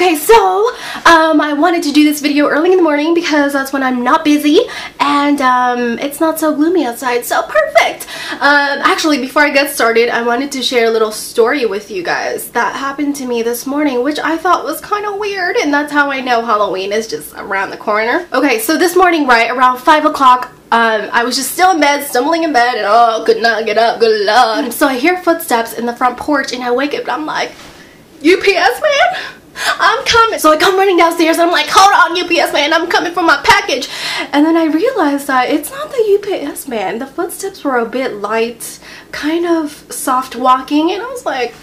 Okay, so I wanted to do this video early in the morning because that's when I'm not busy and it's not so gloomy outside, so perfect. Actually, before I get started, I wanted to share a little story with you guys that happened to me this morning, which I thought was kind of weird, and that's how I know Halloween is just around the corner. Okay, so this morning, right around 5 o'clock, I was just still in bed, stumbling in bed, and oh, could not get up, good lord. So I hear footsteps in the front porch, and I wake up and I'm like, UPS man? I'm coming. So I come running downstairs and I'm like, hold on UPS man, I'm coming for my package. And then I realized that it's not the UPS man. The footsteps were a bit light, kind of soft walking, and I was like,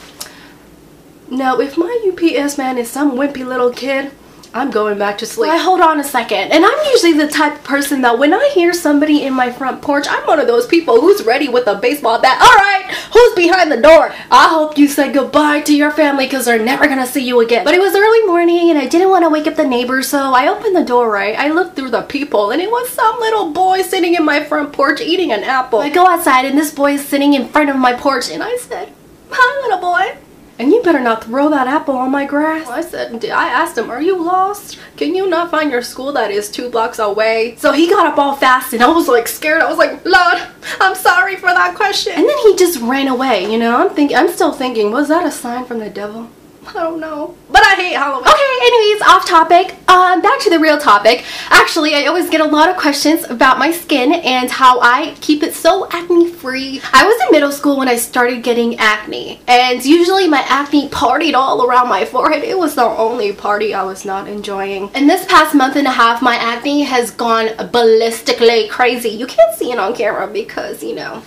no, if my UPS man is some wimpy little kid, I'm going back to sleep. Hold on a second. And I'm usually the type of person that when I hear somebody in my front porch, I'm one of those people who's ready with a baseball bat. Alright, who's behind the door? I hope you say goodbye to your family because they're never gonna see you again. But it was early morning and I didn't want to wake up the neighbors, so I opened the door, right? I looked through the peephole and it was some little boy sitting in my front porch eating an apple. I go outside and this boy is sitting in front of my porch and I said, hi little boy. And you better not throw that apple on my grass. I asked him, are you lost? Can you not find your school that is 2 blocks away? So he got up all fast and I was like scared. I was like, Lord, I'm sorry for that question. And then he just ran away, you know? I'm still thinking, was that a sign from the devil? I don't know. But I hate Halloween. Okay, anyways, off topic. Back to the real topic. Actually, I always get a lot of questions about my skin and how I keep it so acne free. I was in middle school when I started getting acne, and usually my acne partied all around my forehead. It was the only party I was not enjoying. And this past month and a half, my acne has gone ballistically crazy. You can't see it on camera because, you know,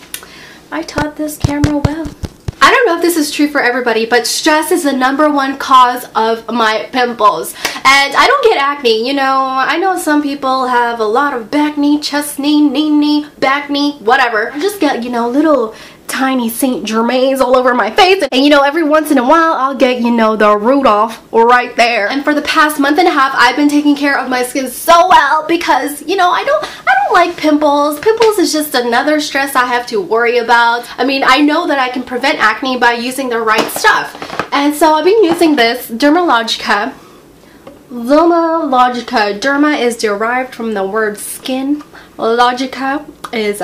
I taught this camera well. I don't know if this is true for everybody, but stress is the #1 cause of my pimples. And I don't get acne, you know. I know some people have a lot of back knee, chest knee, knee, back knee, whatever. I just get, you know, little tiny Saint Germains all over my face, and you know, every once in a while I'll get, you know, the Rudolph right there. And for the past month and a half, I've been taking care of my skin so well because, you know, I don't like pimples. Pimples is just another stress I have to worry about. I mean, I know that I can prevent acne by using the right stuff, and so I've been using this Dermalogica. Derma is derived from the word skin. Logica is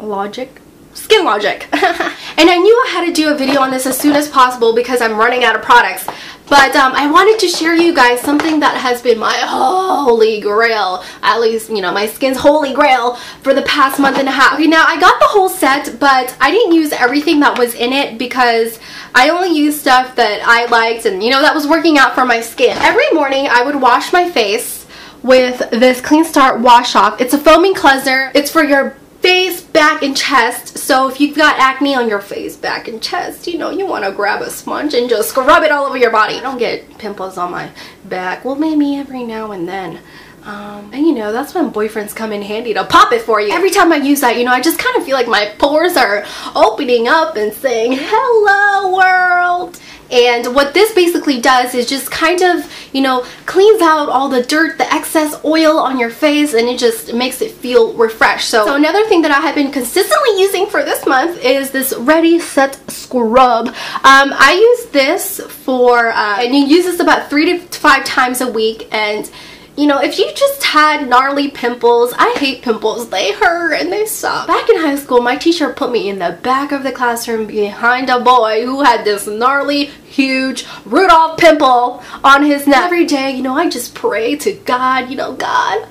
logic. Skin logic. And I knew I had to do a video on this as soon as possible because I'm running out of products. But I wanted to share you guys something that has been my holy grail, at least, you know, my skin's holy grail for the past month and a half. Okay, now I got the whole set, but I didn't use everything that was in it because I only used stuff that I liked and, you know, that was working out for my skin. Every morning I would wash my face with this Clean Start Wash Off. It's a foaming cleanser. It's for your face, back, and chest. So if you've got acne on your face, back, and chest, you know, you want to grab a sponge and just scrub it all over your body. I don't get pimples on my back. Well, maybe every now and then. And you know, that's when boyfriends come in handy to pop it for you. Every time I use that, you know, I just kind of feel like my pores are opening up and saying, hello world. And what this basically does is just kind of, you know, cleans out all the dirt, the excess oil on your face, and it just makes it feel refreshed. So another thing that I have been consistently using for this month is this Ready Set Scrub. I use this for, and you use this about 3 to 5 times a week, and you know, if you just had gnarly pimples, I hate pimples. They hurt and they suck. Back in high school, my teacher put me in the back of the classroom behind a boy who had this gnarly, huge Rudolph pimple on his neck. Every day, you know, I just pray to God, you know, God,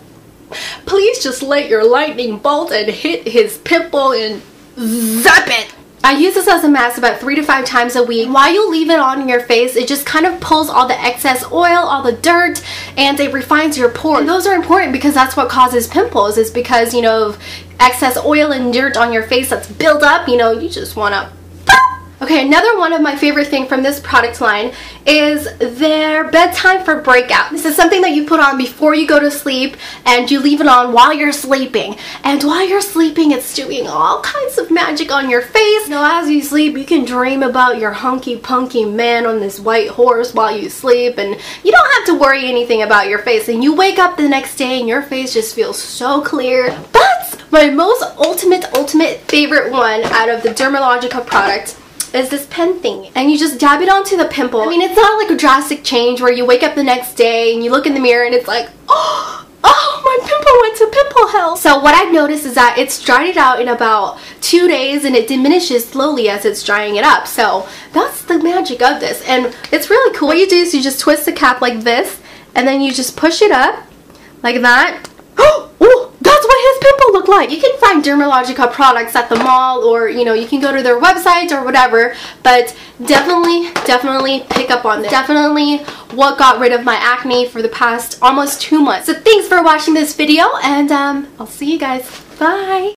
please just let your lightning bolt and hit his pimple and zap it. I use this as a mask about 3 to 5 times a week. While you leave it on your face, it just kind of pulls all the excess oil, all the dirt, and it refines your pores. And those are important because that's what causes pimples, is because, you know, of excess oil and dirt on your face that's built up, you know, you just want to. Okay, another one of my favorite thing from this product line is their bedtime for breakout. This is something that you put on before you go to sleep and you leave it on while you're sleeping. And while you're sleeping, it's doing all kinds of magic on your face. You know, as you sleep, you can dream about your hunky-punky man on this white horse while you sleep, and you don't have to worry anything about your face. And you wake up the next day and your face just feels so clear. But my most ultimate favorite one out of the Dermalogica product is this pen thing, and you just dab it onto the pimple. I mean, it's not like a drastic change where you wake up the next day and you look in the mirror and it's like, oh, my pimple went to pimple hell. So what I've noticed is that it's dried it out in about 2 days, and it diminishes slowly as it's drying it up. So that's the magic of this, and it's really cool. What you do is you just twist the cap like this, and then you just push it up like that. Oh, that's what his pimple looked like. You can find Dermalogica products at the mall, or you know, you can go to their website or whatever, but definitely pick up on this. Definitely what got rid of my acne for the past almost 2 months. So thanks for watching this video, and I'll see you guys. Bye.